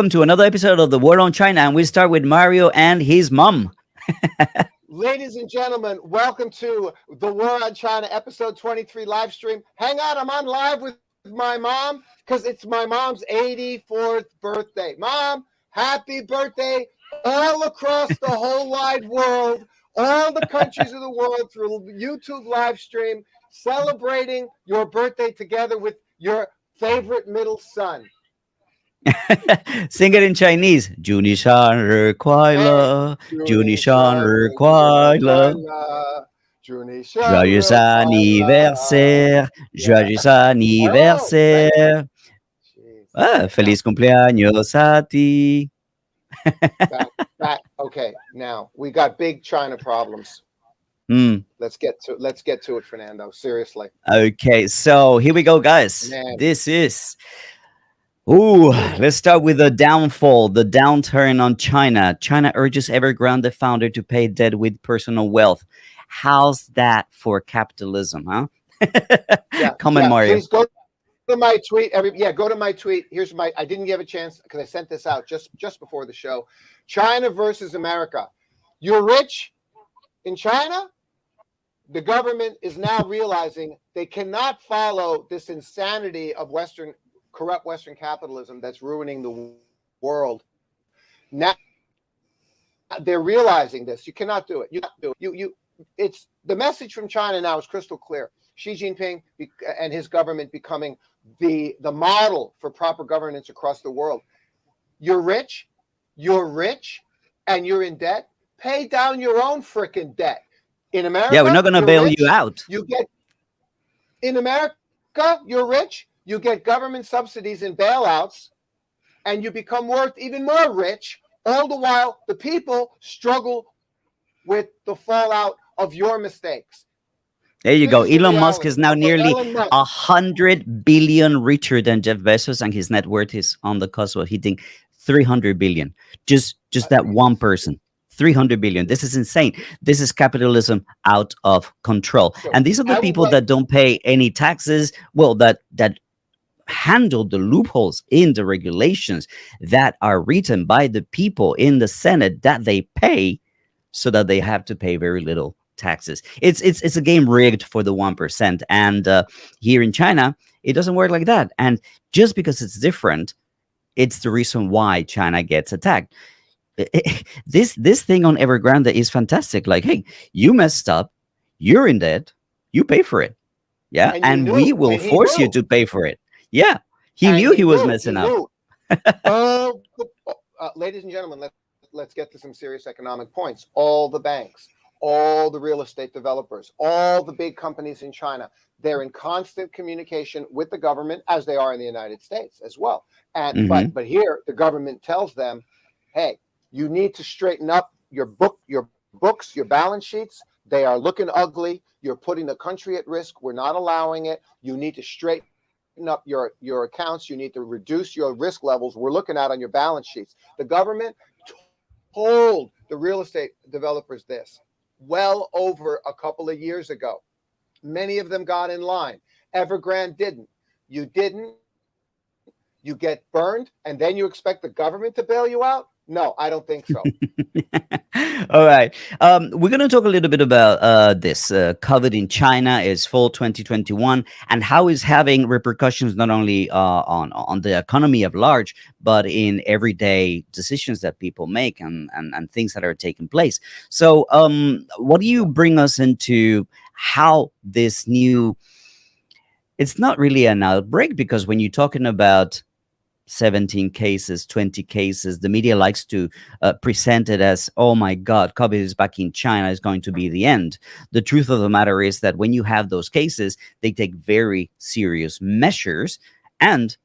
to another episode of The War on China, and we start with Mario and his mom. Ladies and gentlemen, welcome to The War on China, episode 23 live stream. Hang on, I'm on live with my mom because it's my mom's 84th birthday. Mom, happy birthday all across the whole wide world, all the countries of the world through YouTube live stream, celebrating your birthday together with your favorite middle son. Sing it in Chinese. 祝你生日快乐，祝你生日快乐。Joyeux anniversaire, joyeux anniversaire. Feliz cumpleaños a ti. Okay, now we got big China problems. Let's get to it, Fernando. Seriously. Okay, so here we go, guys. Man. This is. Let's start with the downfall, the downturn on China. China urges Evergrande, the founder, to pay debt with personal wealth. How's that for capitalism, huh? Mario. Please go to my tweet. Go to my tweet. I didn't give a chance because I sent this out just before the show. China versus America. You're rich in China. The government is now realizing they cannot follow this insanity of corrupt Western capitalism that's ruining the world. Now they're realizing this. You cannot do it. You cannot do it. It's the message from China now is crystal clear. Xi Jinping and his government becoming the model for proper governance across the world. You're rich, and you're in debt. Pay down your own freaking debt. In America, we're not going to bail you out. In America, you're rich. You get government subsidies and bailouts, and you become worth even more rich. All the while, the people struggle with the fallout of your mistakes. There you go. Elon Musk is now nearly 100 billion richer than Jeff Bezos, and his net worth is on the cusp of hitting 300 billion. Just that one person. 300 billion. This is insane. This is capitalism out of control. And these are the people that don't pay any taxes. Well, that handle the loopholes in the regulations that are written by the people in the Senate that they pay, so that they have to pay very little taxes. It's a game rigged for the 1%. And here in China, it doesn't work like that. And just because it's different, it's the reason why China gets attacked. This thing on Evergrande is fantastic. Like, hey, you messed up, you're in debt, you pay for it. Yeah, and we will force you to pay for it. Yeah, he knew he was messing up. Ladies and gentlemen, let's get to some serious economic points. All the banks, all the real estate developers, all the big companies in China, they're in constant communication with the government, as they are in the United States as well. And but here the government tells them, hey, you need to straighten up your books, your balance sheets. They are looking ugly. You're putting the country at risk. We're not allowing it. You need to straighten up your accounts. You need to reduce your risk levels. We're looking at on your balance sheets. The government told the real estate developers this well over a couple of years ago. Many of them got in line. Evergrande didn't. You didn't. You get burned, and then you expect the government to bail you out? No, I don't think so. All right. We're going to talk a little bit about this. COVID in China is fall 2021, and how it's having repercussions not only on the economy at large, but in everyday decisions that people make and things that are taking place. So what do you bring us into how this new... It's not really an outbreak, because when you're talking about 17 cases, 20 cases, the media likes to present it as, oh my God, COVID is back in China, is going to be the end. The truth of the matter is that when you have those cases, they take very serious measures and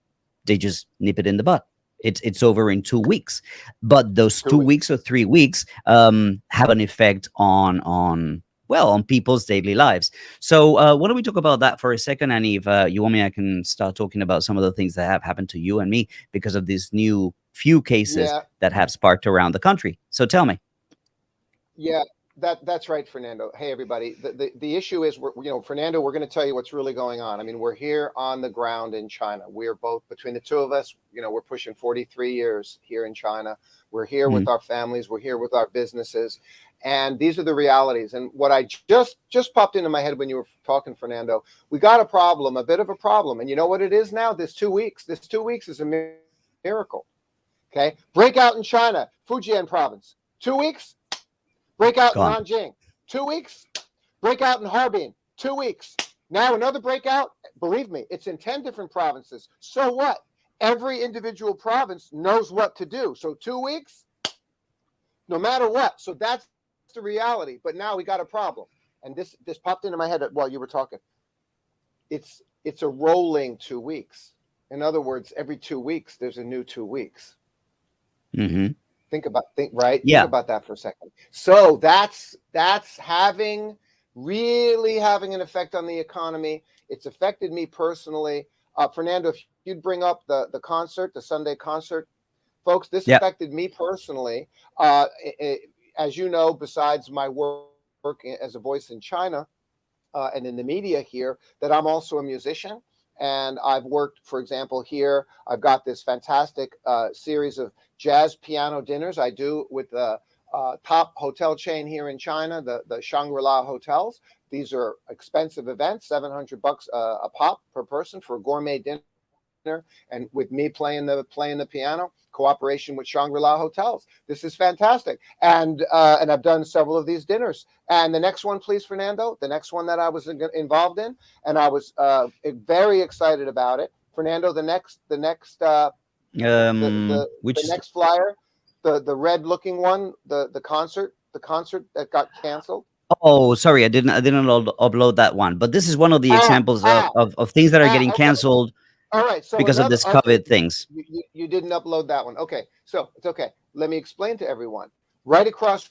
they just nip it in the butt. It's over in 2 weeks. But those 2 weeks or 3 weeks have an effect on people's daily lives. So why don't we talk about that for a second? And if you want me, I can start talking about some of the things that have happened to you and me because of these new few cases that have sparked around the country. So tell me. Yeah. That's right, Fernando. Hey, everybody. The issue is, Fernando, we're going to tell you what's really going on. I mean, we're here on the ground in China. We're both, between the two of us, we're pushing 43 years here in China. We're here with Mm, our families. We're here with our businesses, and these are the realities. And what I just popped into my head when you were talking, Fernando, we got a problem, a bit of a problem. And you know what it is now? This 2 weeks. This 2 weeks is a miracle. Okay, breakout in China, Fujian province. 2 weeks. Breakout in gone. Nanjing, 2 weeks. Breakout in Harbin, 2 weeks. Now another breakout. Believe me, it's in 10 different provinces. So what? Every individual province knows what to do. So 2 weeks, no matter what. So that's the reality. But now we got a problem. And this popped into my head while you were talking. It's a rolling 2 weeks. In other words, every 2 weeks, there's a new 2 weeks. Hmm. Think Yeah. about that for a second. So that's really having an effect on the economy. It's affected me personally. Fernando, if you'd bring up the concert, the Sunday concert, folks, this Yeah. affected me personally. Uh, as you know, besides my work as a voice in China and in the media here, that I'm also a musician. And I've worked, for example, here. I've got this fantastic series of jazz piano dinners I do with the top hotel chain here in China, the Shangri-La hotels. These are expensive events, $700 a pop per person for a gourmet dinner, and with me playing the piano, cooperation with Shangri-La hotels. This is fantastic, and I've done several of these dinners. And the next one, please, Fernando, the next one that I was involved in, and I was very excited about it. Fernando, the Which is next flyer, the red looking one, the concert that got canceled. Oh, sorry, I didn't upload that one. But this is one of the Ah, examples of, ah, of things that are getting okay. canceled All right. So because of another, this okay, COVID things. you didn't upload that one. Okay. So it's okay. Let me explain to everyone. Right across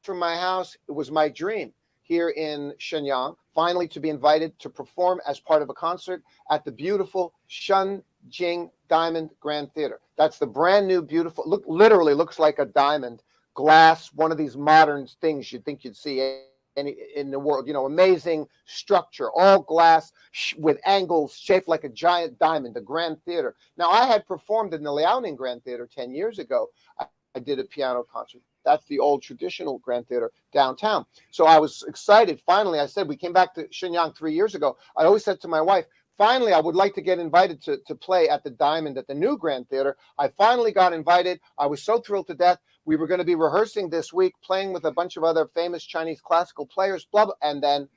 from my house, it was my dream here in Shenyang, finally to be invited to perform as part of a concert at the beautiful Shenjing Diamond Grand Theater. That's the brand new, beautiful, literally looks like a diamond, glass, one of these modern things you'd think you'd see in the world. Amazing structure, all glass with angles shaped like a giant diamond, the Grand Theater. Now, I had performed in the Liaoning Grand Theater 10 years ago. I did a piano concert. That's the old traditional Grand Theater downtown. So I was excited. Finally, I said, we came back to Shenyang 3 years ago. I always said to my wife, finally, I would like to get invited to play at the Diamond at the new Grand Theater. I finally got invited. I was so thrilled to death. We were going to be rehearsing this week, playing with a bunch of other famous Chinese classical players, blah, blah, and then,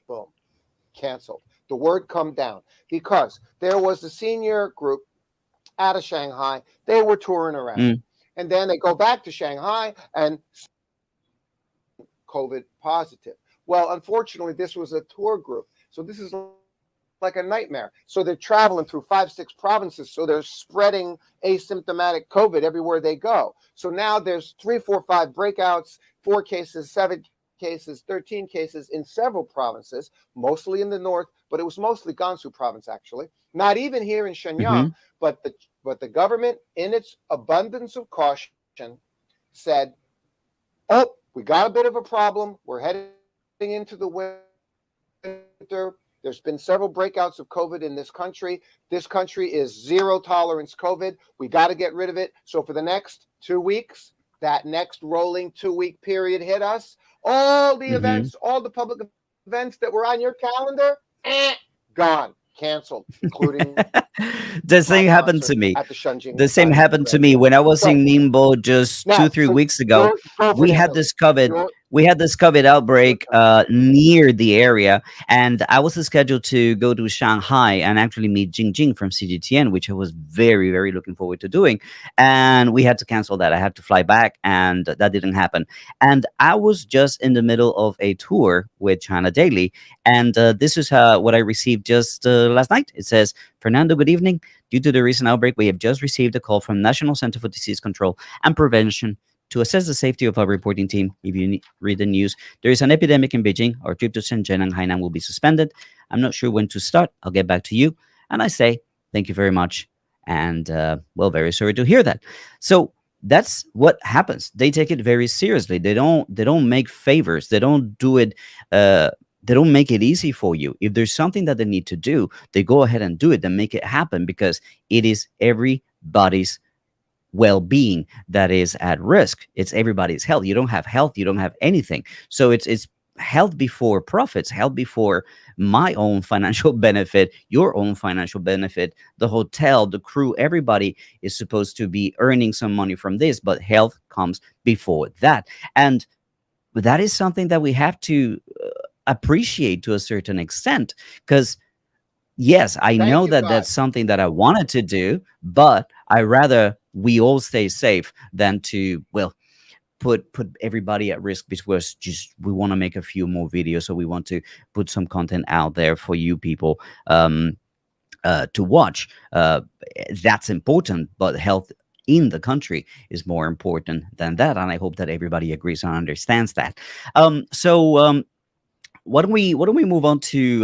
boom, canceled. The word come down because there was a senior group out of Shanghai. They were touring around. Mm, And then they go back to Shanghai and COVID positive. Well, unfortunately, this was a tour group. So this is like a nightmare. So they're traveling through 5, 6 provinces. So they're spreading asymptomatic COVID everywhere they go. So now there's 3, 4, 5 breakouts, 4 cases, 7 cases, 13 cases in several provinces, mostly in the north, but it was mostly Gansu province, actually. Not even here in Shenyang, hmm. but the government, in its abundance of caution, said, oh, we got a bit of a problem. We're heading into the winter. There's been several breakouts of COVID in this country. This country is zero tolerance COVID. We got to get rid of it. So for the next 2 weeks, that next rolling 2-week period hit us. All the Hmm. events, all the public events that were on your calendar, gone, canceled, including The my same happened concert to me. at the Shenjing The same Diamond happened to Grand me Theater. when I was So in Ningbo just two, now, three so weeks ago. go, We had Fernando. this COVID. Your We had this COVID your outbreak turn. near the area, and I was scheduled to go to Shanghai and actually meet Jingjing from CGTN, which I was very, very looking forward to doing. And we had to cancel that. I had to fly back, and that didn't happen. And I was just in the middle of a tour with China Daily, and this is what I received just last night. It says, "Fernando, good evening. Due to the recent outbreak, we have just received a call from National Center for Disease Control and Prevention to assess the safety of our reporting team. If you read the news, there is an epidemic in Beijing. Our trip to Shenzhen and Hainan will be suspended. I'm not sure when to start. I'll get back to you." And I say, thank you very much. And, well, very sorry to hear that. So, That's what happens. They take it very seriously. They don't make favors. They don't do it. uh they don't make it easy for you. If there's something that they need to do, they go ahead and do it and make it happen, because it is everybody's well-being that is at risk. It's everybody's health. You don't have health, you don't have anything. So it's health before profits, health before my own financial benefit, your own financial benefit, the hotel, the crew, everybody is supposed to be earning some money from this, but health comes before that. And that is something that we have to appreciate to a certain extent, because yes, I Thank know you, that God. that's something that I wanted to do, but I rather we all stay safe than to, well, put everybody at risk, because just we want to make a few more videos, so we want to put some content out there for you people to watch. That's important, but health in the country is more important than that, and I hope that everybody agrees and understands that. So why don't we move on to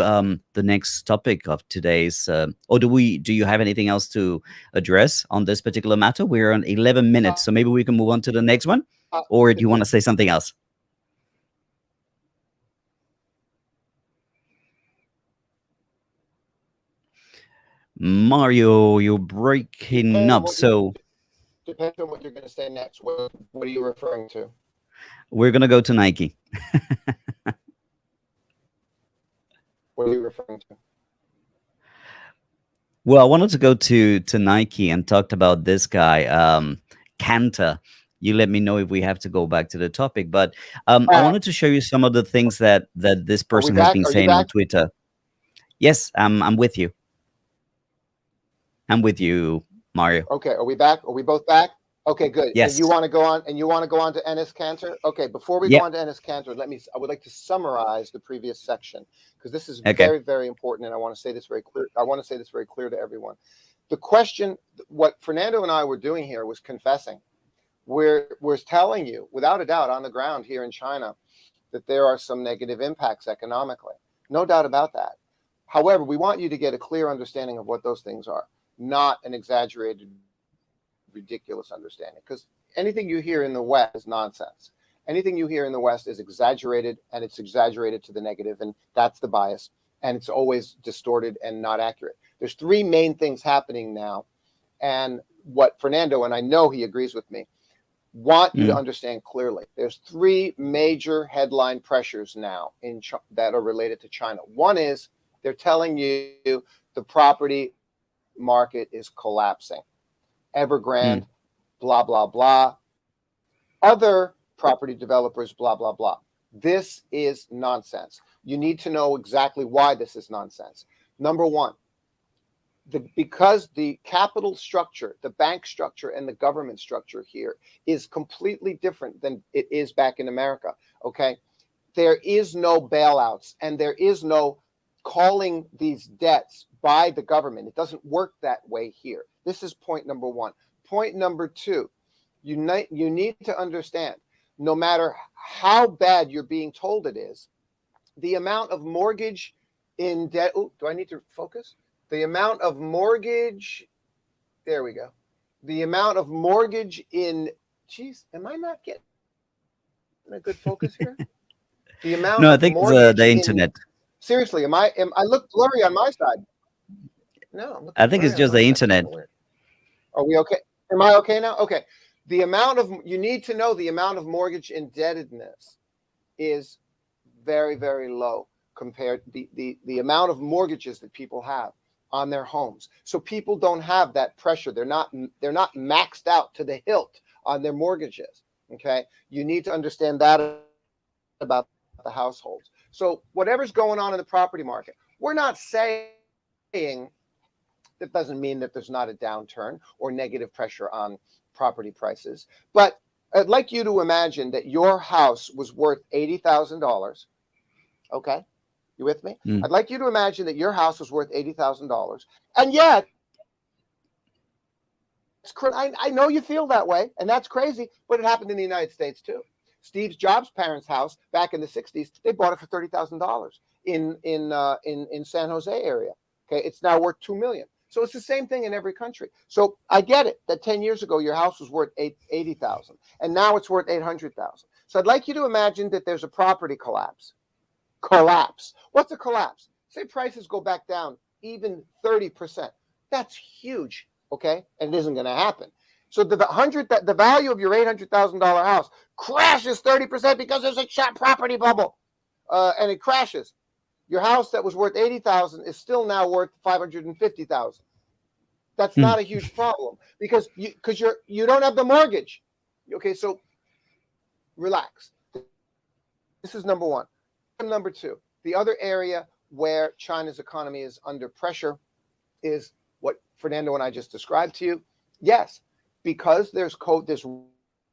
the next topic of today's or do you have anything else to address on this particular matter? We're on 11 minutes, so maybe we can move on to the next one, or do you want to say something else? Mario, you're breaking Depends on up, what you so depends on what you're going to say next. What are you referring to? we're gonna go to Nike. What are you referring to? Well, I wanted to go to Nike and talked about this guy, Kanta. You let me know if we have to go back to the topic, but I Back. wanted to show you some of the things that this Are we person has back? been Are you saying on back? Twitter. Yes, I'm with you. I'm with you, Mario. Okay. Are we back? Are we both back? Okay, good. And you Yes. want to go on? And you want to go on to Ennis Cantor? Okay. Before we go Yep. on to Ennis Cantor, let me. I would like to summarize the previous section because this is Okay. very, very important, and I want to say this very clear. I want to say this very clear to everyone. The question, what Fernando and I were doing here was confessing. We're telling you, without a doubt, on the ground here in China, that there are some negative impacts economically. No doubt about that. However, we want you to get a clear understanding of what those things are, not an exaggerated, ridiculous understanding. Because anything you hear in the West is nonsense. Anything you hear in the West is exaggerated, and it's exaggerated to the negative, and that's the bias. And it's always distorted and not accurate. There's three main things happening now. And what Fernando, and I know he agrees with me, want you to Mm, understand clearly. There's three major headline pressures now that are related to China. One is they're telling you the property market is collapsing. Evergrande, mm, blah, blah, blah. Other property developers, blah, blah, blah. This is nonsense. You need to know exactly why this is nonsense. Number one, because the capital structure, the bank structure, and the government structure here is completely different than it is back in America. Okay. There is no bailouts and there is no calling these debts by the government. It doesn't work that way here. This is point number one. Point number two, you need to understand no matter how bad you're being told it is, the amount of mortgage in debt. Oh, do I need to focus? The amount of mortgage. There we go. The amount of mortgage in. Geez, am I not getting a good focus here? The amount no, I of think it's mortgage the in. internet. Seriously, I look blurry on my side? No, I'm I looking think it's blurry on just my the side. That's kind internet. of weird. Are we okay? Am I okay now? Okay. The amount of you need to know the amount of mortgage indebtedness is very, very low compared the amount of mortgages that people have on their homes. So people don't have that pressure. They're not maxed out to the hilt on their mortgages. Okay. You need to understand that about the households. So whatever's going on in the property market, we're not saying that doesn't mean that there's not a downturn or negative pressure on property prices. But I'd like you to imagine that your house was worth $80,000. Okay. You with me? Mm, I'd like you to imagine that your house was worth $80,000. And yet, I know you feel that way, and that's crazy, but it happened in the United States too. Steve Jobs' parents' house back in the 60s, they bought it for $30,000 in San Jose area. Okay. It's now worth $2 million. So it's the same thing in every country. So I get it that 10 years ago your house was worth 80,000 and now it's worth 800,000. So I'd like you to imagine that there's a property collapse. Collapse. What's a collapse? Say prices go back down even 30%. That's huge, okay? And it isn't going to happen. So the value of your $800,000 house crashes 30% because there's a property bubble, and it crashes. Your house that was worth 80,000 is still now worth 550,000. That's Mm. not a huge problem because you don't have the mortgage. Okay, so relax. This is number one. Number two, the other area where China's economy is under pressure is what Fernando and I just described to you. Yes, because there's this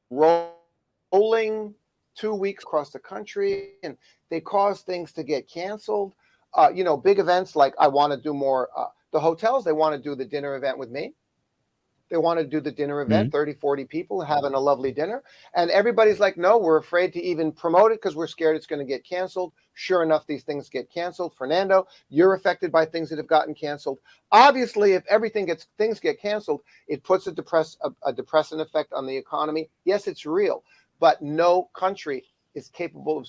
rolling 2 weeks across the country, and they cause things to get canceled. Big events like I want to do more. The hotels, they want to do the dinner event with me. They want to do the dinner event, 30, 40 people having a lovely dinner. And everybody's like, no, we're afraid to even promote it because we're scared it's going to get canceled. Sure enough, these things get canceled. Fernando, you're affected by things that have gotten canceled. Obviously, if things get canceled, it puts a depressant effect on the economy. Yes, it's real, but no country is capable of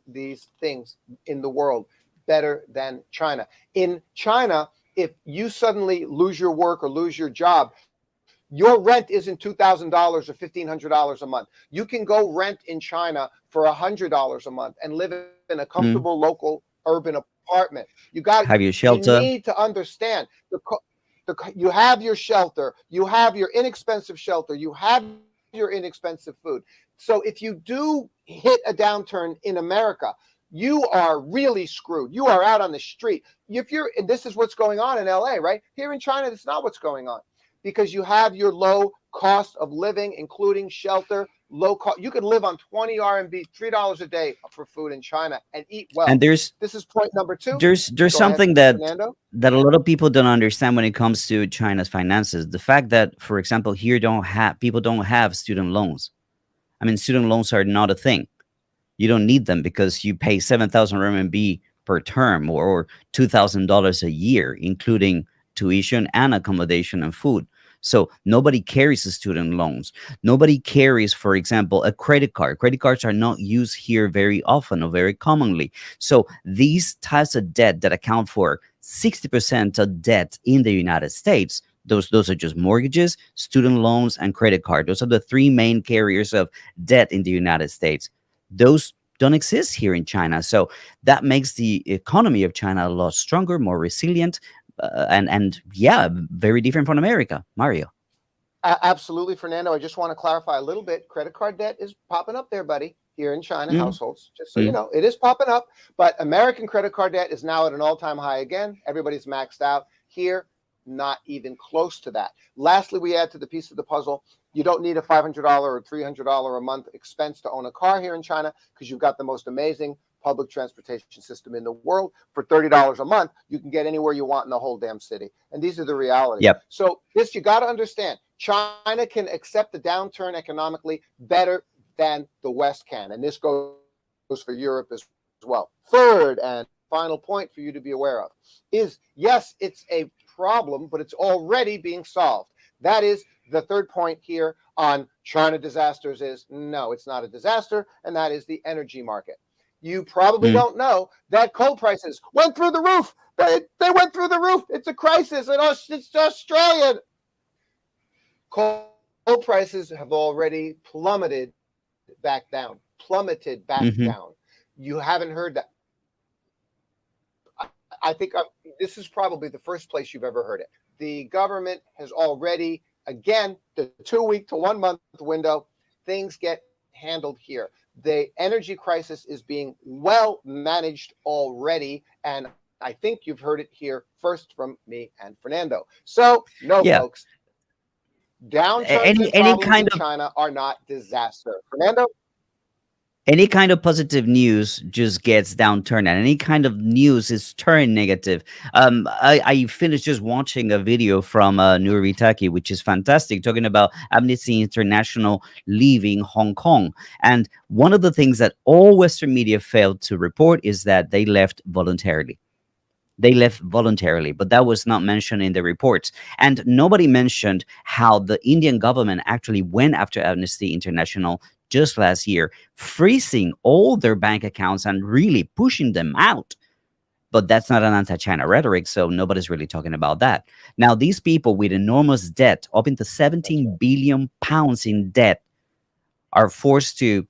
these things in the world better than China. In China, if you suddenly lose your work or lose your job, your rent isn't $2,000 or $1,500 a month. You can go rent in China for $100 a month and live in a Mm. comfortable local urban apartment. You Have your shelter. need to understand you have your shelter, you have your inexpensive shelter, you have your inexpensive food. So if you do hit a downturn in America, you are really screwed. You are out on the street. And this is what's going on in LA, right? Here in China, that's not what's going on. Because you have your low cost of living, including shelter, low cost. You could live on 20 RMB, $3 a day for food in China and eat well. And This is point number two. there's Go something ahead, Fernando. that a lot of people don't understand when it comes to China's finances. The fact that, for example, here people don't have student loans. I mean, student loans are not a thing. You don't need them because you pay 7,000 RMB per term, or $2,000 a year, including tuition and accommodation and food. So nobody carries the student loans. Nobody carries, for example, a credit card. Credit cards are not used here very often or very commonly. So these types of debt that account for 60% of debt in the United States, those are just mortgages, student loans, and credit card. Those are the three main carriers of debt in the United States. Those don't exist here in China. So that makes the economy of China a lot stronger, more resilient, and yeah, very different from America. Mario. Absolutely, Fernando. I just want to clarify a little bit. Credit card debt is popping up there, buddy, here in China households. Just so you know, it is popping up. But American credit card debt is now at an all-time high again. Everybody's maxed out. Here, not even close to that. Lastly, we add to the piece of the puzzle, you don't need a $500 or $300 a month expense to own a car here in China because you've got the most amazing public transportation system in the world. For $30 a month, you can get anywhere you want in the whole damn city. And these are the realities. Yep. So this, you got to understand, China can accept the downturn economically better than the West can. And this goes for Europe as well. Third and final point for you to be aware of is, yes, it's a problem, but it's already being solved. That is the third point here on China disasters is, no, it's not a disaster, and that is the energy market. You probably don't know that coal prices went through the roof. They went through the roof. It's a crisis. It's Australian. Coal prices have already plummeted back down. Down. You haven't heard that. I think this is probably the first place you've ever heard it. The government has already, again, the 2 week to 1 month window, things get handled here. The energy crisis is being well managed already, and I think you've heard it here first from me and Fernando. So, no, folks, downturns and problems in China are not disaster. Fernando? Any kind of positive news just gets downturned, and any kind of news is turned negative. I finished just watching a video from Nuritaki, which is fantastic, talking about Amnesty International leaving Hong Kong. And one of the things that all Western media failed to report is that they left voluntarily. They left voluntarily, but that was not mentioned in the reports. And nobody mentioned how the Indian government actually went after Amnesty International just last year, freezing all their bank accounts and really pushing them out. But that's not an anti-China rhetoric, so nobody's really talking about that. Now, these people with enormous debt, up into That's 17 right. billion pounds in debt, are forced to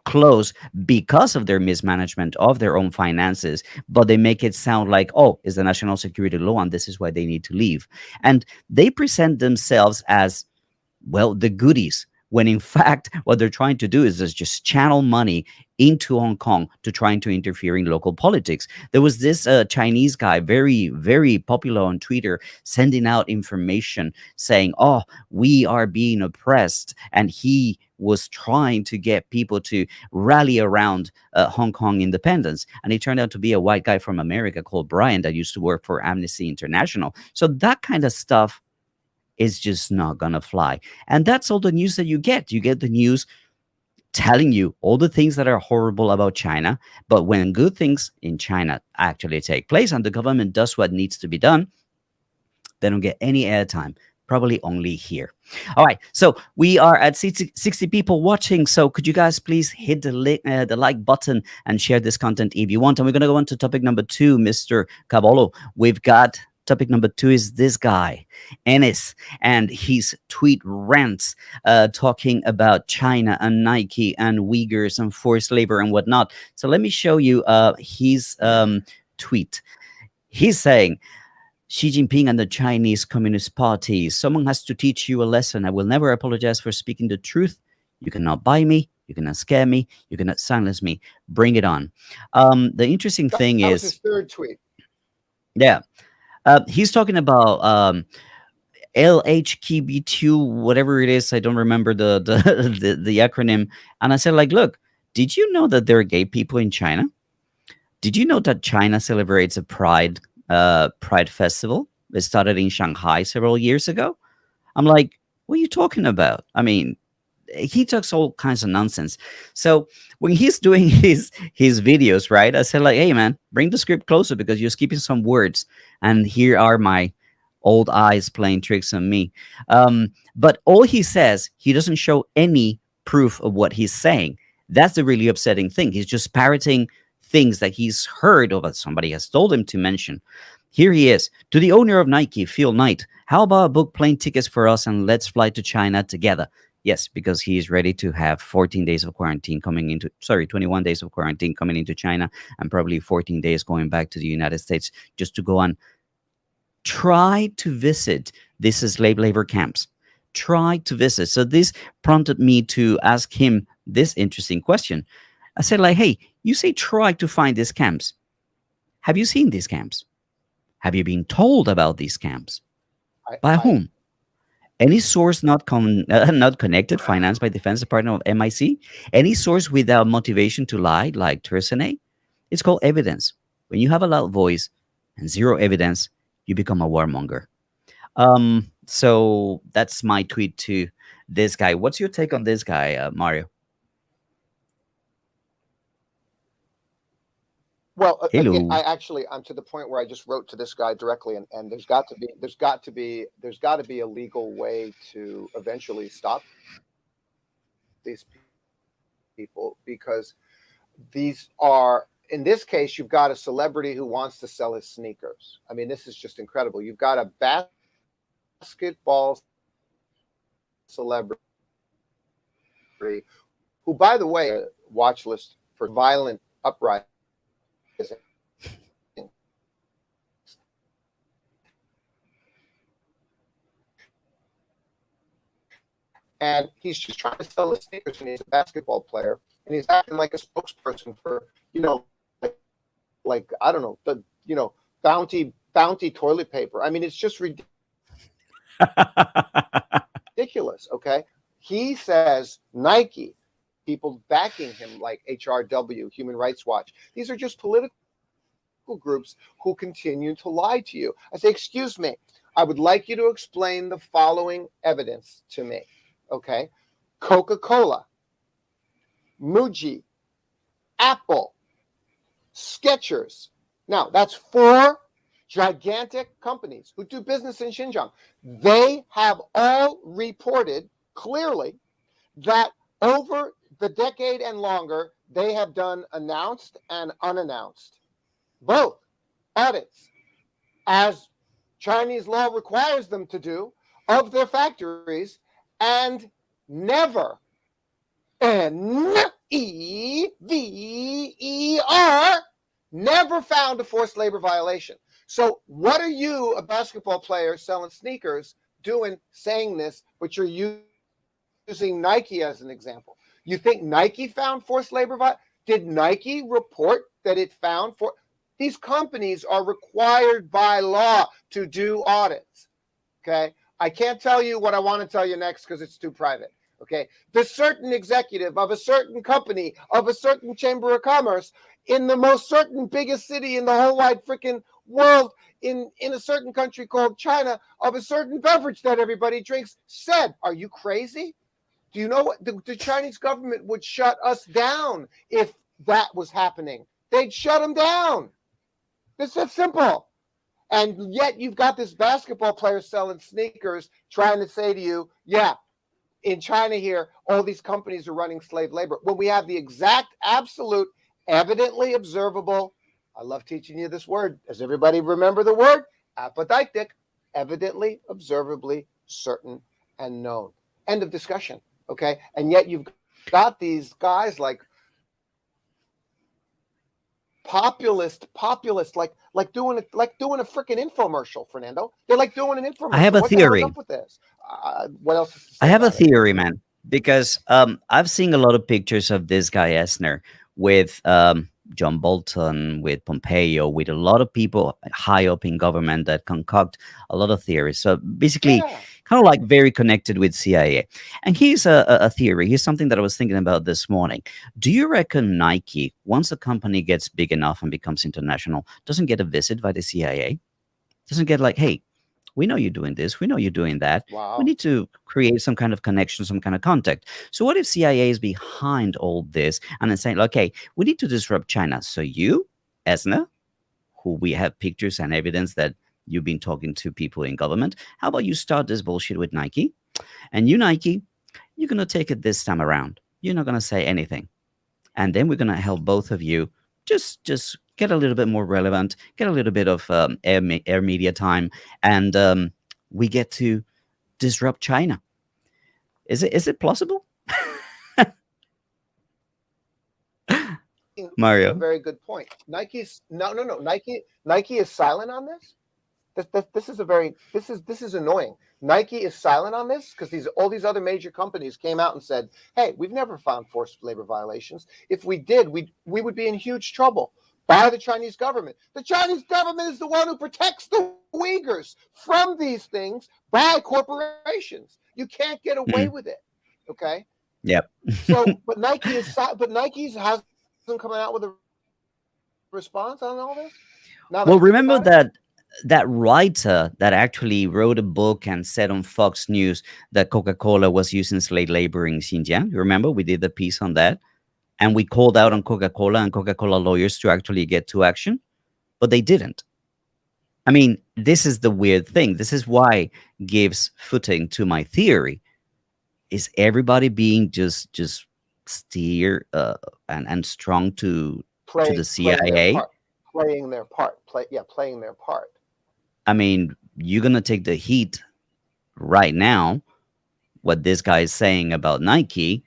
close because of their mismanagement of their own finances, but they make it sound like, oh, it's the national security law and this is why they need to leave. And they present themselves as, well, the goodies, when in fact what they're trying to do is just channel money into Hong Kong to trying to interfere in local politics. There was this Chinese guy, very very popular on Twitter, sending out information saying, oh, we are being oppressed, and he was trying to get people to rally around Hong Kong independence. And it turned out to be a white guy from America called Brian that used to work for Amnesty International. So that kind of stuff is just not gonna fly. And that's all the news that you get. You get the news telling you all the things that are horrible about China. But when good things in China actually take place and the government does what needs to be done, they don't get any airtime. Probably only here. All right. So we are at 60 people watching. So could you guys please hit the like button and share this content if you want? And we're going to go on to topic number 2, Mr. Cavolo. We've got topic number 2 is this guy, Ennis, and his tweet rants talking about China and Nike and Uyghurs and forced labor and whatnot. So let me show you his tweet. He's saying, Xi Jinping and the Chinese Communist Party. Someone has to teach you a lesson. I will never apologize for speaking the truth. You cannot buy me. You cannot scare me. You cannot silence me. Bring it on. The interesting thing That was his is, third tweet. yeah, he's talking about LHKB2, whatever it is. I don't remember the acronym. And I said, like, look, did you know that there are gay people in China? Did you know that China celebrates a Pride festival? It started in Shanghai several years ago. I'm like, what are you talking about? I mean, he talks all kinds of nonsense. So when he's doing his videos, right? I said like, hey man, bring the script closer because you're skipping some words, and here are my old eyes playing tricks on me. But all he says, he doesn't show any proof of what he's saying. That's the really upsetting thing. He's just parroting things that he's heard or that somebody has told him to mention. Here he is. To the owner of Nike, Phil Knight, how about book plane tickets for us and let's fly to China together? Yes, because he is ready to have 14 days of quarantine coming into, sorry, 21 days of quarantine coming into China, and probably 14 days going back to the United States just to go on. Try to visit these slave labor camps. Try to visit. So this prompted me to ask him this interesting question. I said, like, hey, you say try to find these camps. Have you seen these camps? Have you been told about these camps? By I whom? Any source not connected, financed by Defense Department of MIC? Any source without motivation to lie, like Tersane? It's called evidence. When you have a loud voice and zero evidence, you become a warmonger. So that's my tweet to this guy. What's your take on this guy, Mario? Well, again, Hello. I'm to the point where I just wrote to this guy directly, and there's got to be a legal way to eventually stop these people, because these are, in this case, you've got a celebrity who wants to sell his sneakers. I mean, this is just incredible. You've got a basketball celebrity who, by the way, watch list for violent uprising. And he's just trying to sell his sneakers, and he's a basketball player, and he's acting like a spokesperson for, like I don't know, the bounty toilet paper. I mean, it's just ridiculous. Okay, he says Nike, people backing him like HRW, Human Rights Watch. These are just political groups who continue to lie to you. I say, excuse me, I would like you to explain the following evidence to me. Okay, Coca-Cola, Muji, Apple, Skechers, Now, that's four gigantic companies who do business in Xinjiang. They have all reported clearly that over the decade and longer, they have done announced and unannounced, both audits, as Chinese law requires them to do, of their factories, and never, Never, never found a forced labor violation. So what are you, a basketball player selling sneakers, doing saying this, but you're using Nike as an example? You think Nike found forced labor violation? Did Nike report that it found for these companies are required by law to do audits? Okay, I can't tell you what I want to tell you next because it's too private. Okay, the certain executive of a certain company of a certain chamber of commerce in the most certain biggest city in the whole wide freaking world, in a certain country called China, of a certain beverage that everybody drinks, said, "Are you crazy? Do you know what the Chinese government would shut us down if that was happening? They'd shut them down. It's that simple." And yet you've got this basketball player selling sneakers trying to say to you, yeah, in China here, all these companies are running slave labor. When we have the exact, absolute, evidently observable, I love teaching you this word. Does everybody remember the word? Apodictic, evidently, observably, certain, and known. End of discussion. Okay? And yet you've got these guys like populist, like doing a freaking infomercial, Fernando. They're like doing an I have infomercial. a What the hell is theory. up with this? What else is to I say have a about it? theory, man, because I've seen a lot of pictures of this guy Esner with John Bolton, with Pompeo, with a lot of people high up in government that concoct a lot of theories. So basically, Yeah. kind of like very connected with CIA. And here's a theory. Here's something that I was thinking about this morning. Do you reckon Nike, once a company gets big enough and becomes international, doesn't get a visit by the CIA? Doesn't get like, hey, we know you're doing this, we know you're doing that. We Wow. need to create some kind of connection, some kind of contact. So what if CIA is behind all this and then saying, okay, we need to disrupt China. So you, Esna, who we have pictures and evidence that you've been talking to people in government, how about you start this bullshit with Nike? And you, Nike, you're gonna take it this time around. You're not gonna say anything, and then we're going to help both of you just get a little bit more relevant, get a little bit of air media time, and we get to disrupt China. Is it plausible? A Mario? very good point. Nike's no. Nike is silent on this. This is a very this is annoying. Nike is silent on this because all these other major companies came out and said, "Hey, we've never found forced labor violations. If we did, we would be in huge trouble by the Chinese government. The Chinese government is the one who protects the Uyghurs from these things by corporations. You can't get away Mm, with it." Okay, yep. so but Nike's hasn't come out with a response on all this. Now that Well, I think remember about it. that writer that actually wrote a book and said on Fox News that Coca-Cola was using slave labor in Xinjiang. You remember we did the piece on that, and we called out on Coca-Cola and Coca-Cola lawyers to actually get to action, but they didn't. I mean, this is the weird thing. This is why gives footing to my theory. Is everybody being just steer and strong to the Playing their CIA? part, playing their part. I mean, you're gonna take the heat right now, what this guy is saying about Nike,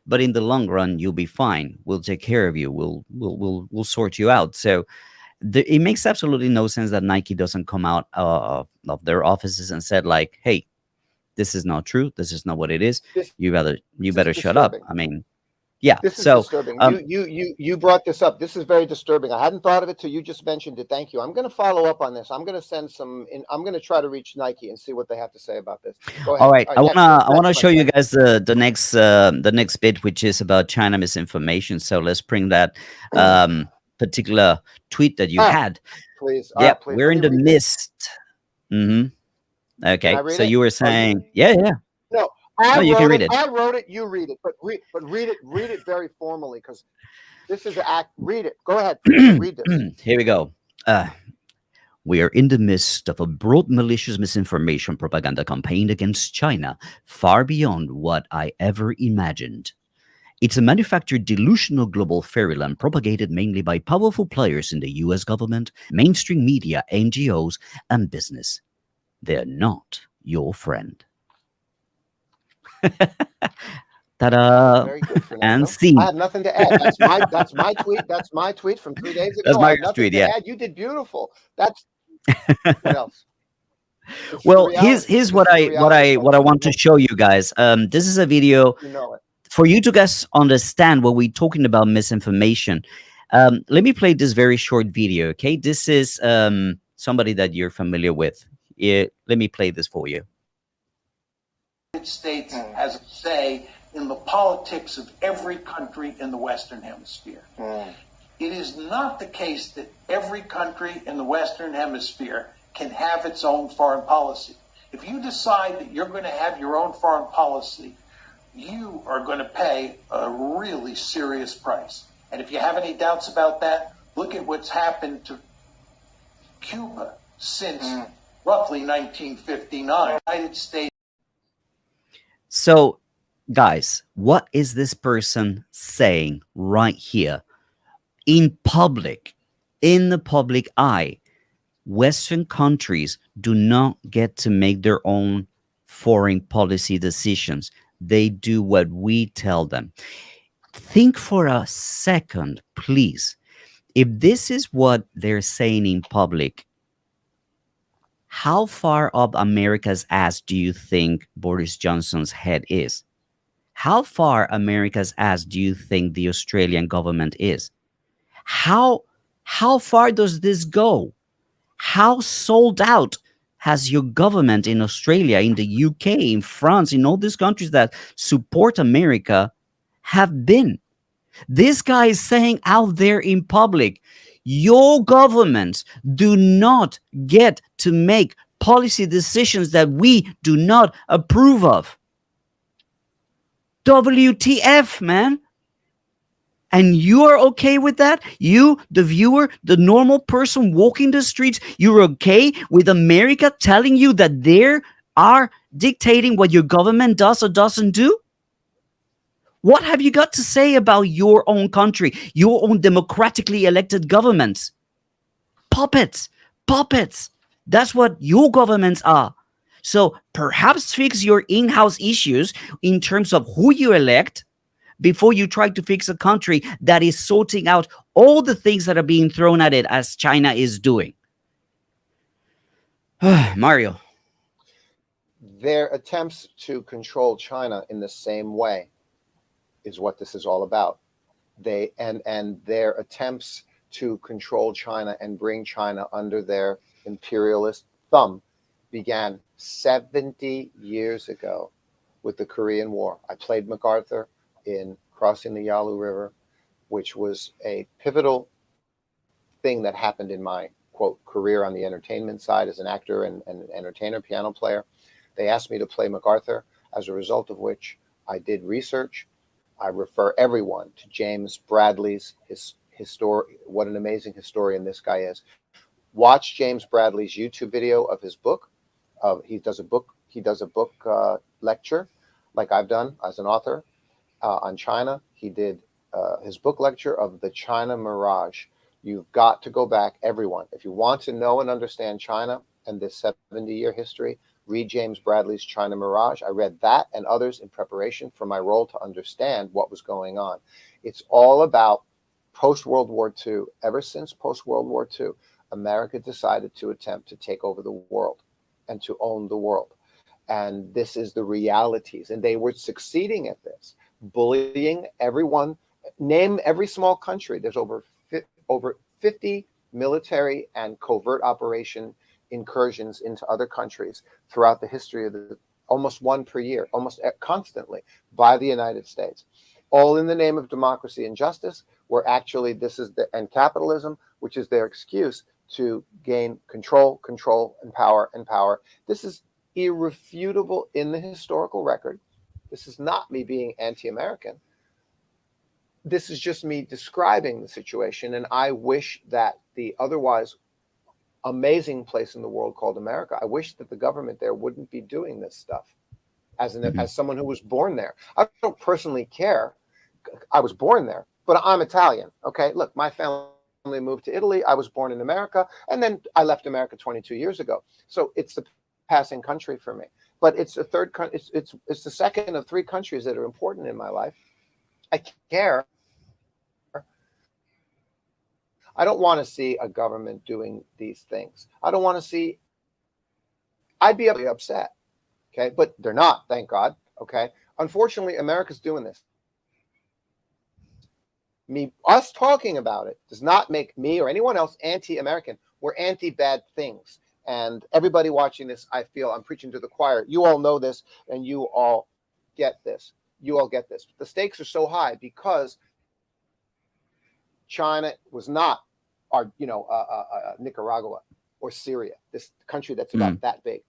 but in the long run, you'll be fine. We'll take care of you. We'll sort you out. So it makes absolutely no sense that Nike doesn't come out of their offices and said like, "Hey, this is not true. This is not what it is. This You is better shut up." disturbing. I mean, yeah. This is So disturbing. um, You brought this up. This is very disturbing. I hadn't thought of it till you just mentioned it. Thank you. I'm going to follow up on this. I'm going to send some. I'm going to try to reach Nike and see what they have to say about this. Go all ahead. right, All right. Next. What's I wanna next, my show you friend? guys the next bit, which is about China misinformation. So let's bring that particular tweet that you Ah, had. please. Yep, Please. we're Let in me the read this. midst. Hmm. Can I Okay, read so it? you were Or you? saying, yeah, yeah. No, No, I you can wrote read it. it. I wrote it. You read it. But read it. Read it very formally because this is an act. Read it. Go ahead, Fernando. Read this. Here we go. Uh, we are in the midst of a broad malicious misinformation propaganda campaign against China, far beyond what I ever imagined. It's a manufactured delusional global fairyland propagated mainly by powerful players in the US government, mainstream media, NGOs, and business. They're not your friend. Ta-da! Very good, And Fernando. I scene. have nothing to add. That's my tweet. That's my tweet from 3 days That's ago. I have Mario's nothing tweet, to yeah. add. You did beautiful. That's what else. It's the Well, here's reality. here's This what is the I what reality, I what I folks. want to show you guys. This is a video You know it. for you to guys understand what we're talking about misinformation. Let me play this very short video. Okay, this is somebody that you're familiar with. Yeah, let me play this for you. United States has a say in the politics of every country in the Western Hemisphere. It is not the case that every country in the Western Hemisphere can have its own foreign policy. If you decide that you're going to have your own foreign policy, you are going to pay a really serious price. And if you have any doubts about that, look at what's happened to Cuba since roughly 1959. The United States. So, guys, what is this person saying right here in public, in the public eye? Western countries do not get to make their own foreign policy decisions. They do what we tell them. Think for a second, please. If this is what they're saying in public, how far up America's ass do you think Boris Johnson's head is? How far America's ass do you think the Australian government is? How how far does this go? How sold out has your government in Australia, in the UK, in France, in all these countries that support America have been? This guy is saying out there in public, your governments do not get to make policy decisions that we do not approve of. WTF, man? And you are okay with that? You, the viewer, the normal person walking the streets, you're okay with America telling you that they are dictating what your government does or doesn't do? What have you got to say about your own country, your own democratically elected governments? Puppets, puppets. That's what your governments are. So perhaps fix your in house issues in terms of who you elect before you try to fix a country that is sorting out all the things that are being thrown at it as China is doing. Mario. Their attempts to control China in the same way is what this is all about. And their attempts to control China and bring China under their imperialist thumb began 70 years ago with the Korean War. I played MacArthur in Crossing the Yalu River, which was a pivotal thing that happened in my quote career on the entertainment side as an actor and entertainer, piano player. They asked me to play MacArthur, as a result of which I did research. I refer everyone to James Bradley's history. What an amazing historian this guy is. Watch James Bradley's YouTube video of his book. He does a book lecture, like I've done as an author on China. He did his book lecture of the China Mirage. You've got to go back, everyone. If you want to know and understand China and this 70-year history, read James Bradley's China Mirage. I read that and others in preparation for my role to understand what was going on. It's all about post-World War II. Ever since post-World War II, America decided to attempt to take over the world and to own the world. And this is the realities. And they were succeeding at this, bullying everyone. Name every small country. There's over 50 military and covert operation incursions into other countries throughout the history of almost one per year, almost constantly by the United States, all in the name of democracy and justice, where actually and capitalism, which is their excuse to gain control, and power. This is irrefutable in the historical record. This is not me being anti-American. This is just me describing the situation, and I wish that the otherwise amazing place in the world called America. I wish that the government there wouldn't be doing this stuff. Mhm. As someone who was born there, I don't personally care. I was born there, but I'm Italian. Okay, look, my family moved to Italy. I was born in America, and then I left America 22 years ago. So it's the passing country for me. But it's the third. It's the second of three countries that are important in my life. I care. I don't want to see a government doing these things. I don't want to see. I'd be upset. Okay, but they're not. Thank God. Okay. Unfortunately, America's doing this. Us talking about it does not make me or anyone else anti-American. We're anti-bad things. And everybody watching this, I feel I'm preaching to the choir. You all know this, and you all get this. You all get this. The stakes are so high because China was not our, Nicaragua or Syria, this country that's about that big.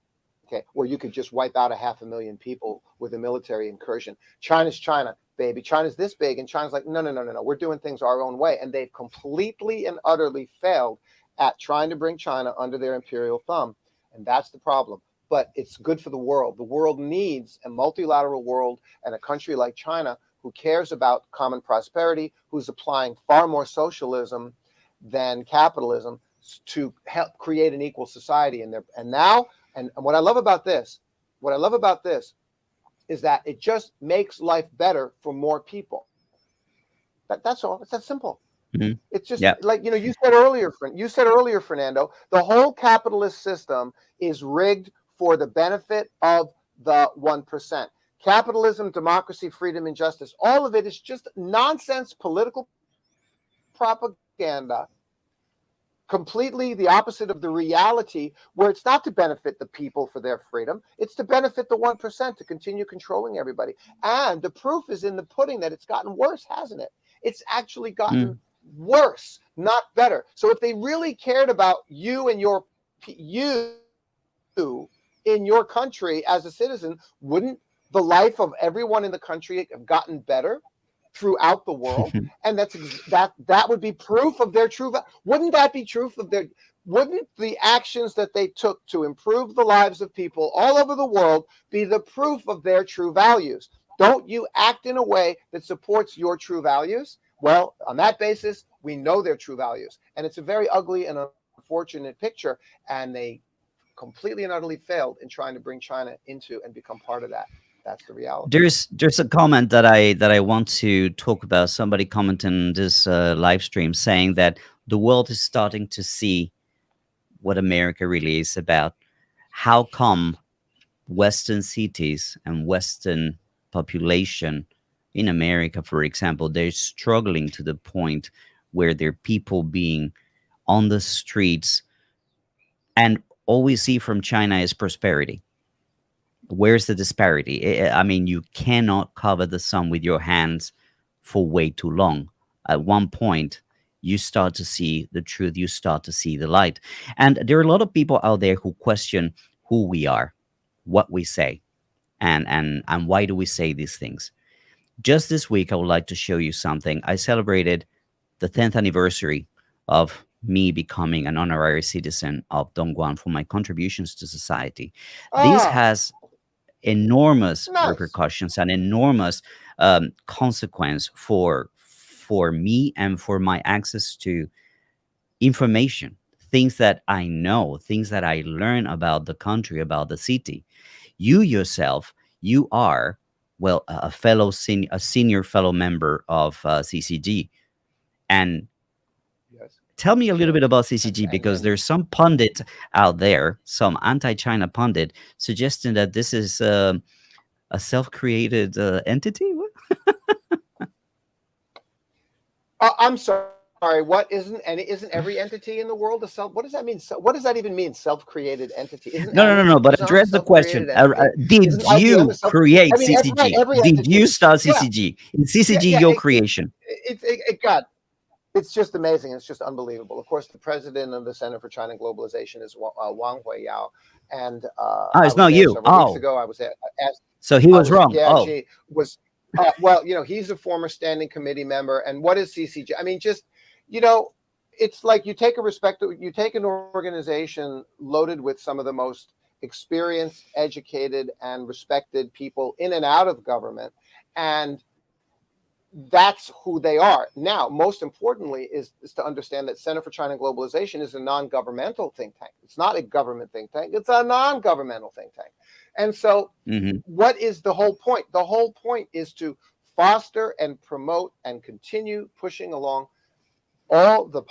Okay, where you could just wipe out 500,000 people with a military incursion. China's China, baby. China's this big, and China's like, no. We're doing things our own way, and they've completely and utterly failed at trying to bring China under their imperial thumb, and that's the problem. But it's good for the world. The world needs a multilateral world and a country like China who cares about common prosperity, who's applying far more socialism than capitalism to help create an equal society in there. And now. And what I love about this is that it just makes life better for more people. That's all. It's that simple. Mhm. It's just Yeah. like, you said earlier, Fernando, the whole capitalist system is rigged for the benefit of the 1%. Capitalism, democracy, freedom, and justice, all of it is just nonsense political propaganda, completely the opposite of the reality, where it's not to benefit the people for their freedom. It's to benefit the 1% to continue controlling everybody. And the proof is in the pudding that it's gotten worse, hasn't it? It's actually gotten worse, not better. So if they really cared about you and you in your country as a citizen, wouldn't the life of everyone in the country have gotten better throughout the world? And that would be proof of their true. Wouldn't that be proof of their? Wouldn't the actions that they took to improve the lives of people all over the world be the proof of their true values? Don't you act in a way that supports your true values? Well, on that basis, we know their true values, and it's a very ugly and unfortunate picture. And they completely and utterly failed in trying to bring China into and become part of that. That's the reality. There's a comment that I want to talk about. Somebody commented on this live stream saying that the world is starting to see what America really is about. How come Western cities and Western population in America, for example, they're struggling to the point where there are people being on the streets, and all we see from China is prosperity? Where's the disparity? I mean, you cannot cover the sun with your hands for way too long. At one point, you start to see the truth, you start to see the light. And there are a lot of people out there who question who we are, what we say, and why do we say these things. Just this week, I would like to show you something. I celebrated the 10th anniversary of me becoming an honorary citizen of Dongguan for my contributions to society. This has enormous repercussions and enormous consequence for me and for my access to information, things that I know, things that I learn about the country, about the city. You yourself, you are, well, a senior fellow member of CCG. And tell me a little bit about CCG, because there's some pundit out there, some anti-China pundit, suggesting that this is a self-created entity. I'm sorry. What isn't every entity in the world a self? What does that mean? What does that even mean? Self-created entity? Isn't No. But address the question. Did you create CCG? Did you start CCG? Is CCG your creation? It's just amazing. It's just unbelievable. Of course, the president of the Center for China Globalization is Wang Huiyao, and it's not you. Several weeks ago, I was asked. So he was wrong. Yeah, she was. Well, he's a former standing committee member. And what is CCG? I mean, just it's like you take an organization loaded with some of the most experienced, educated, and respected people in and out of government, and that's who they are. Now, most importantly, is to understand that Center for China Globalization is a non-governmental think tank. It's not a government think tank. It's a non-governmental think tank. And so Hmm. what is the whole point? The whole point is to foster and promote and continue pushing along all the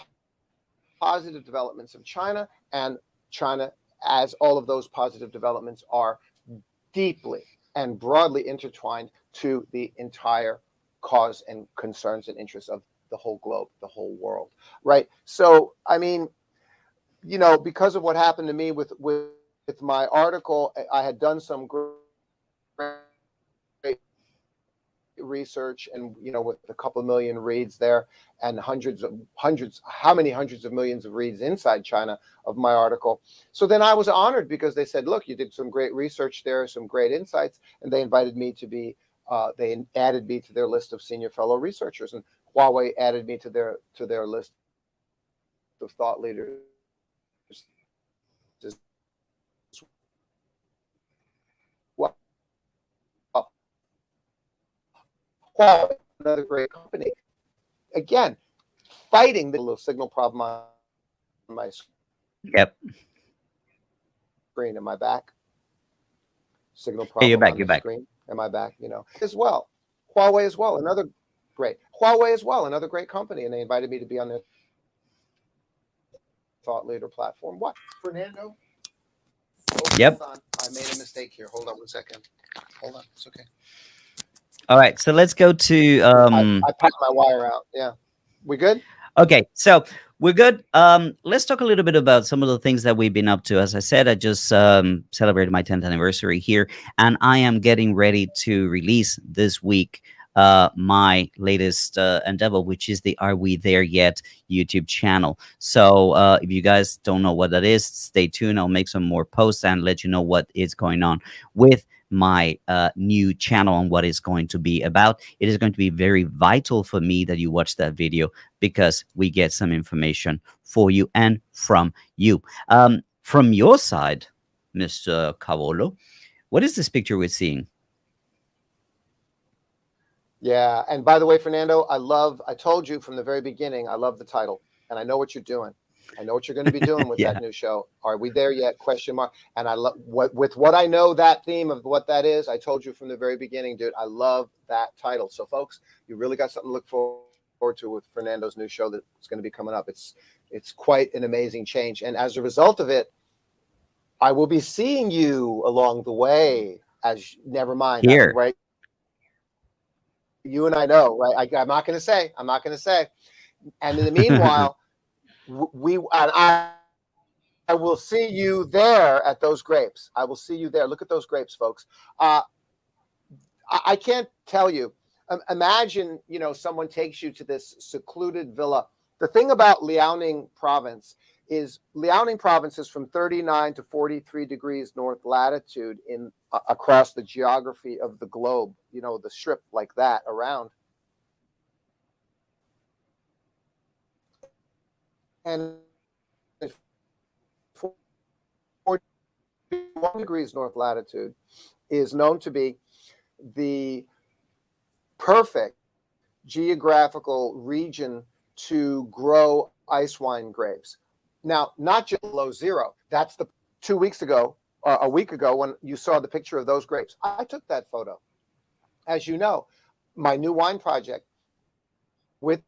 positive developments of China, and China, as all of those positive developments are deeply and broadly intertwined to the entire cause and concerns and interests of the whole globe, the whole world, right? So, I mean, because of what happened to me with my article, I had done some great research, and with a couple of million reads there, and how many hundreds of millions of reads inside China of my article. So then I was honored, because they said, look, you did some great research there, some great insights, and they invited me to be they added me to their list of senior fellow researchers, and Huawei added me to their list of thought leaders as well. Huawei, another great company, again, fighting the little signal problem on my Yep. screen. Am I back? Signal Hey, you're problem back. on You're the back. screen. Am I back? As well. Huawei as well, another great company, and they invited me to be on their thought leader platform. What, Fernando? Oh, Yep. hold on. I made a mistake here. Hold on 1 second. Hold on. It's okay. All right. So let's go to I popped my wire out. Yeah. We good? Okay, so we're good. Let's talk a little bit about some of the things that we've been up to. As I said, I just celebrated my 10th anniversary here, and I am getting ready to release this week my latest endeavor, which is the Are We There Yet YouTube channel. So if you guys don't know what that is, stay tuned. I'll make some more posts and let you know what is going on with my new channel and what it's going to be about. It is going to be very vital for me that you watch that video, because we get some information for you and from you. From your side, Mr. Cavolo, what is this picture we're seeing? Yeah. And by the way, Fernando, I told you from the very beginning, I love the title, and I know what you're doing. I know what you're going to be doing with Yeah. that new show. Are we there yet? Question mark. And I love what I know, that theme of what that is. I told you from the very beginning, dude, I love that title. So folks, you really got something to look forward to with Fernando's new show that's going to be coming up. It's quite an amazing change. And as a result of it, I will be seeing you along the way. Never mind. Here. Right. You and I know, right? I'm not going to say. And in the meanwhile, I will see you there at those grapes. I will see you there. Look at those grapes, folks. I can't tell you. Imagine, someone takes you to this secluded villa. The thing about Liaoning province is from 39 to 43 degrees north latitude across the geography of the globe, the strip like that around. And 41 degrees north latitude is known to be the perfect geographical region to grow ice wine grapes. Now, not just below zero. That's the 2 weeks ago, a week ago, when you saw the picture of those grapes. I took that photo. As you know, my new wine project with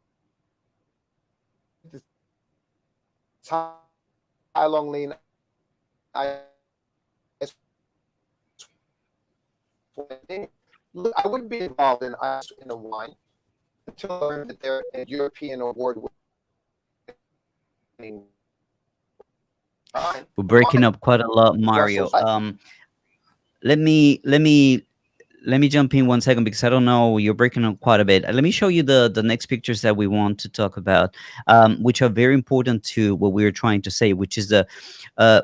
the Tai Long Lean ice wine. Look, I wouldn't be involved in a wine until I learned that they're a European award-winning. We're breaking up quite a lot, Mario. Let me jump in 1 second, because I don't know, you're breaking up quite a bit. Let me show you the next pictures that we want to talk about, which are very important to what we're trying to say, which is the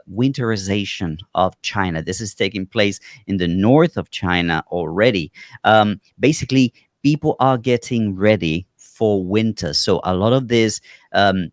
winterization of China. This is taking place in the north of China already. Basically, people are getting ready for winter. So a lot of these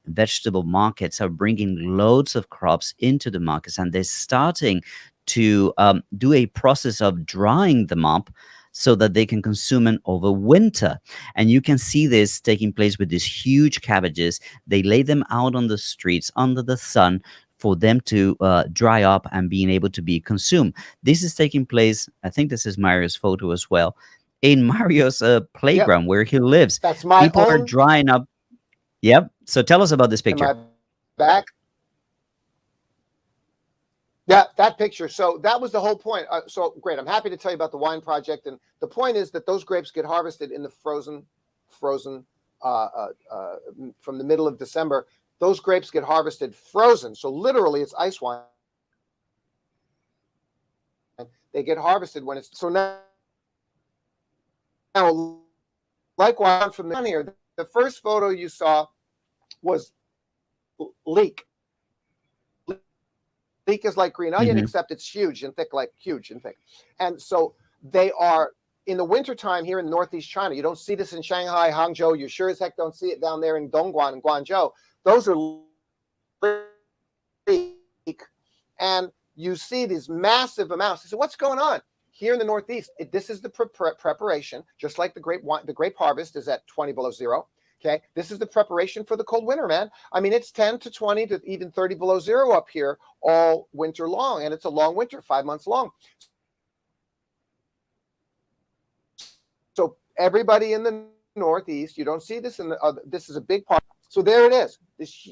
vegetable markets are bringing loads of crops into the markets, and they're starting to do a process of drying them up so that they can consume them over winter. And you can see this taking place with these huge cabbages. They lay them out on the streets under the sun for them to dry up and being able to be consumed. This is taking place, I think this is Mario's photo as well, in Mario's Yep, playground where he lives. that's my People are own drying up. Yep. So tell us about this in picture. my back. Yeah, that picture. So that was the whole point. So great. I'm happy to tell you about the wine project. And the point is that those grapes get harvested in the frozen from the middle of December. Those grapes get harvested frozen. So literally, it's ice wine. They get harvested when it's so now likewise from the here. The first photo you saw was leek. Leek is like green onion, Hmm. except it's huge and thick, like huge and thick. And so they are in the wintertime here in northeast China. You don't see this in Shanghai, Hangzhou. You sure as heck don't see it down there in Dongguan and Guangzhou. Those are leek. And you see these massive amounts. So what's going on? Here in the Northeast, this is the preparation, just like the grape harvest is at 20 below zero. Okay, this is the preparation for the cold winter, man. I mean, it's 10 to 20 to even 30 below zero up here all winter long, and it's a long winter, 5 months long. So everybody in the Northeast, you don't see this in the. This is a big part. So there it is. This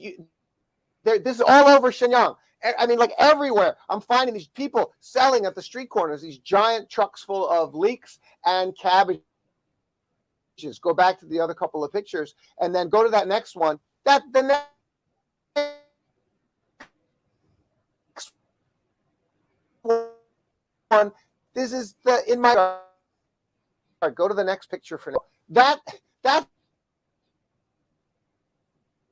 is all over Shenyang. I mean, like everywhere. I'm finding these people selling at the street corners these giant trucks full of leeks and cabbage. Go back to the other couple of pictures and then go to that next one. That the next one. This is the in my yard. Go to the next picture for now. That's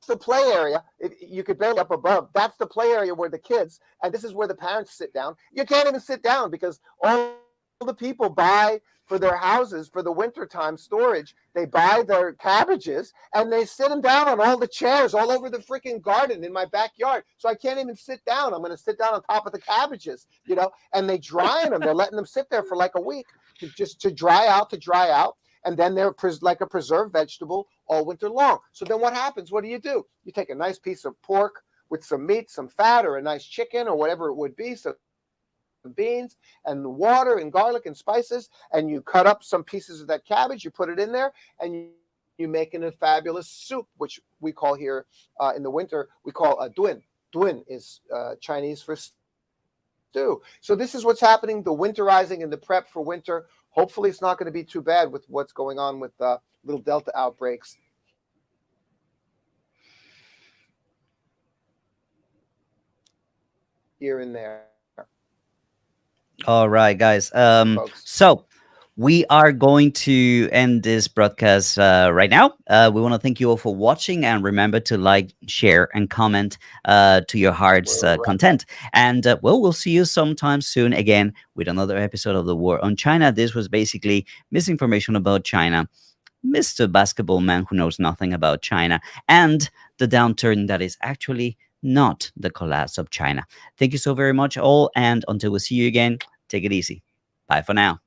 the play area. You could barely up above. That's the play area where the kids, and this is where the parents sit down. You can't even sit down because all the people buy for their houses for the wintertime storage. They buy their cabbages and they sit them down on all the chairs all over the freaking garden in my backyard. So I can't even sit down. I'm going to sit down on top of the cabbages, and they dry them. They're letting them sit there for like a week to dry out. And then they're like a preserved vegetable all winter long. So then what happens? What do? You take a nice piece of pork with some meat, some fat, or a nice chicken or whatever it would be. So beans and water and garlic and spices, and you cut up some pieces of that cabbage, you put it in there, and you make a fabulous soup, which we call here in the winter, we call a duin. Duin is Chinese for stew. So this is what's happening, the winterizing and the prep for winter. Hopefully it's not going to be too bad with what's going on with little Delta outbreaks here and there. All right, guys. Folks. So we are going to end this broadcast right now. We want to thank you all for watching, and remember to like, share, and comment to your heart's content. And well, we'll see you sometime soon again with another episode of The War on China. This was basically misinformation about China, Mr. Basketball Man who knows nothing about China, and the downturn that is actually not the collapse of China. Thank you so very much, all, and until we see you again, take it easy. Bye for now.